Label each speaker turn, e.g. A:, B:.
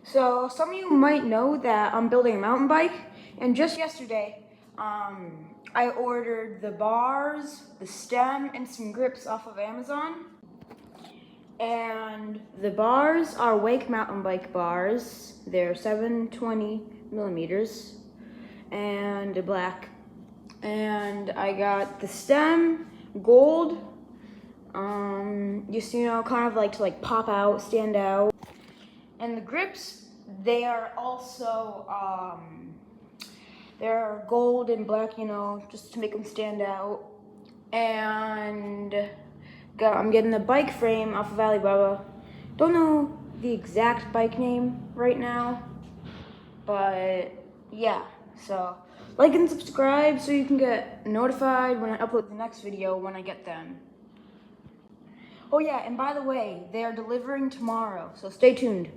A: So some of you might know that I'm building a mountain bike, and just yesterday, I ordered the bars, the stem, and some grips off of Amazon. And the bars are Wake mountain bike bars. They're 720 millimeters and black. And I got the stem, gold. Just, kind of like to pop out, stand out. And the grips, they are also, they're gold and black, just to make them stand out. And I'm getting the bike frame off of Alibaba. Don't know the exact bike name right now, but yeah. So like and subscribe so you can get notified when I upload the next video when I get them. Oh yeah, and by the way, they are delivering tomorrow, so stay tuned.